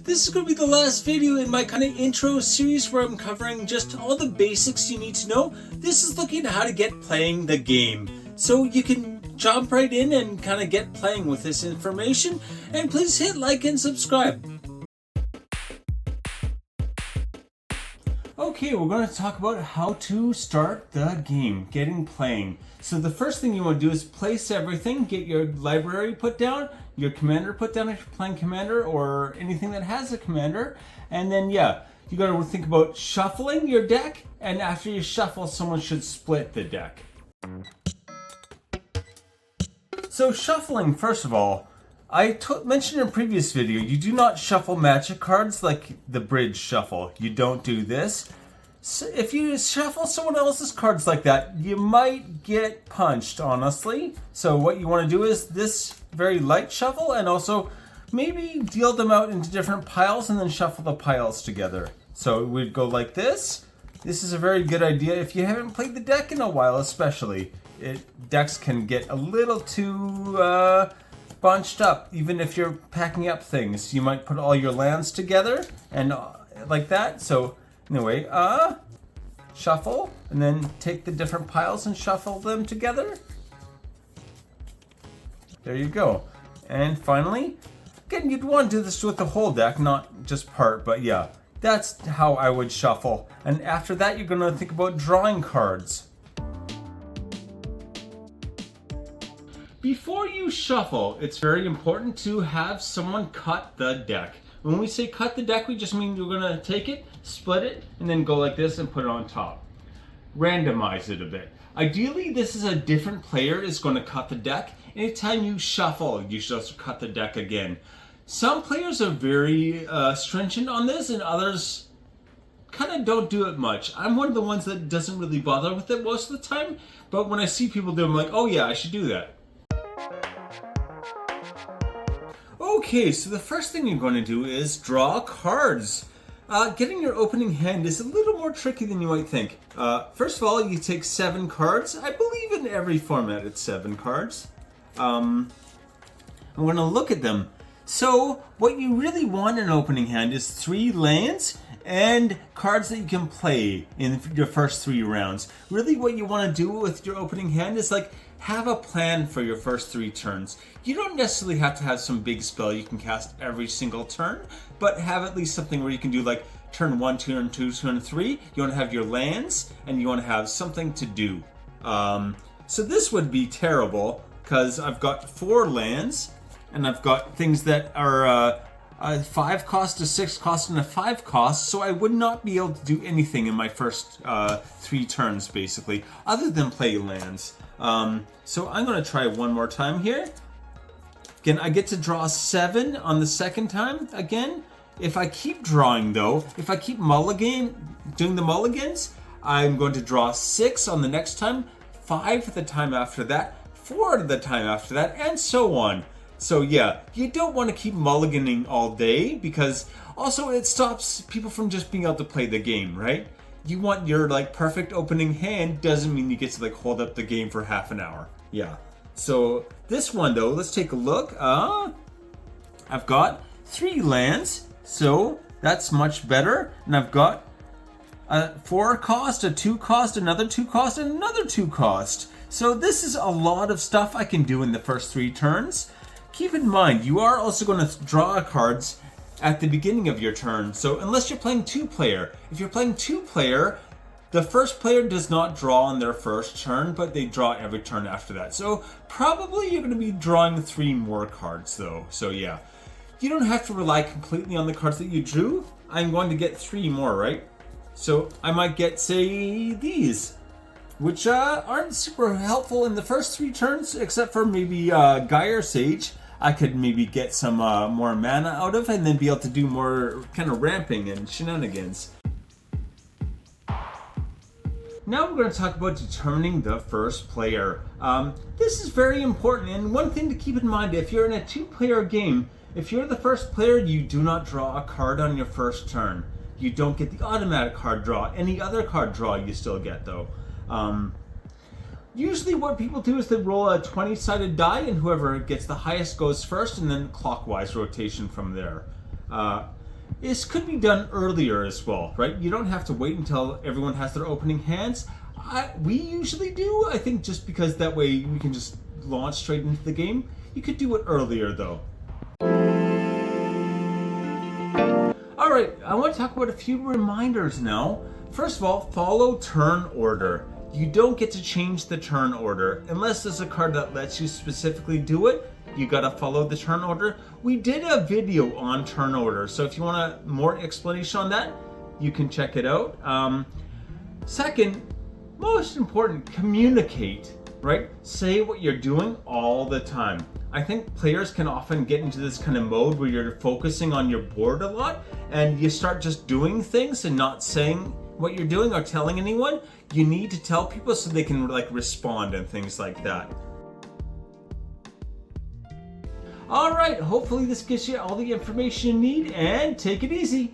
This is going to be the last video in my kind of intro series where I'm covering just all the basics you need to know. This is looking at how to get playing the game. So you can jump right in and kind of get playing with this information. And please hit like and subscribe. Okay, we're going to talk about how to start the game, getting playing. So the first thing you want to do is place everything, get your library put down, your commander put down if you're playing commander or anything that has a commander. And then you got to think about shuffling your deck, and after you shuffle, someone should split the deck. So shuffling, first of all, I mentioned in a previous video, you do not shuffle magic cards like the bridge shuffle. You don't do this. So if you shuffle someone else's cards like that, you might get punched, honestly. So what you want to do is this very light shuffle, and also maybe deal them out into different piles and then shuffle the piles together. So we'd go like this. This is a very good idea if you haven't played the deck in a while, especially. Decks can get a little too bunched up, even if you're packing up things. You might put all your lands together and like that. So anyway, shuffle and then take the different piles and shuffle them together. There you go. And finally, again, you'd want to do this with the whole deck, not just part, but yeah, that's how I would shuffle. And after that, you're gonna think about drawing cards. Before you shuffle, it's very important to have someone cut the deck. When we say cut the deck, we just mean you're gonna take it, split it, and then go like this and put it on top. Randomize it a bit. Ideally, this is a different player is going to cut the deck. Anytime you shuffle, you should also cut the deck again. Some players are very stringent on this, and others kind of don't do it much. I'm one of the ones that doesn't really bother with it most of the time, but when I see people do it, I'm like, oh yeah, I should do that. Okay, so the first thing you're going to do is draw cards. Getting your opening hand is a little more tricky than you might think. First of all, you take 7 cards. I believe in every format it's 7 cards. I'm going to look at them. So what you really want in an opening hand is 3 lands and cards that you can play in your first 3 rounds. Really what you want to do with your opening hand is like have a plan for your first 3 turns. You don't necessarily have to have some big spell you can cast every single turn, but have at least something where you can do like turn 1, turn 2, turn 3. You want to have your lands, and you want to have something to do. So this would be terrible, because I've got 4 lands, and I've got things that are a 5 cost, a 6 cost, and a 5 cost, so I would not be able to do anything in my first 3 turns, basically, other than play lands. So I'm going to try one more time here. Again, I get to draw 7 on the second time again. If I keep drawing though, if I keep doing the mulligans, I'm going to draw 6 on the next time, 5 the time after that, 4 the time after that, and so on. So yeah, you don't want to keep mulliganing all day, because also it stops people from just being able to play the game, right? You want your like perfect opening hand, doesn't mean you get to like hold up the game for half an hour. Yeah. So this one though, let's take a look. I've got 3 lands, so that's much better. And I've got a 4 cost, a 2 cost, another 2 cost, and another 2 cost. So this is a lot of stuff I can do in the first 3 turns. Keep in mind, you are also going to draw cards at the beginning of your turn. So unless you're playing 2-player, if you're playing 2-player, the first player does not draw on their first turn, but they draw every turn after that. So probably you're going to be drawing 3 more cards though. So yeah, you don't have to rely completely on the cards that you drew. I'm going to get 3 more, right? So I might get, say, these, which aren't super helpful in the first 3 turns, except for maybe Gyre Sage. I could maybe get some more mana out of, and then be able to do more kind of ramping and shenanigans. Now we're going to talk about determining the first player. This is very important, and one thing to keep in mind, if you're in a 2-player game, if you're the first player, you do not draw a card on your first turn. You don't get the automatic card draw. Any other card draw you still get though. Usually what people do is they roll a 20-sided die, and whoever gets the highest goes first, and then clockwise rotation from there. this could be done earlier as well, right? You don't have to wait until everyone has their opening hands. We usually do, I think, just because that way we can just launch straight into the game. You could do it earlier though. Alright, I want to talk about a few reminders now. First of all, follow turn order. You don't get to change the turn order unless there's a card that lets you specifically do it. You gotta follow the turn order. We did a video on turn order, so if you want a more explanation on that, you can check it out. Second, most important, communicate, right? Say what you're doing all the time. I think players can often get into this kind of mode where you're focusing on your board a lot and you start just doing things and not saying what you're doing or telling anyone. You need to tell people so they can like respond and things like that. Alright, hopefully this gives you all the information you need, and take it easy.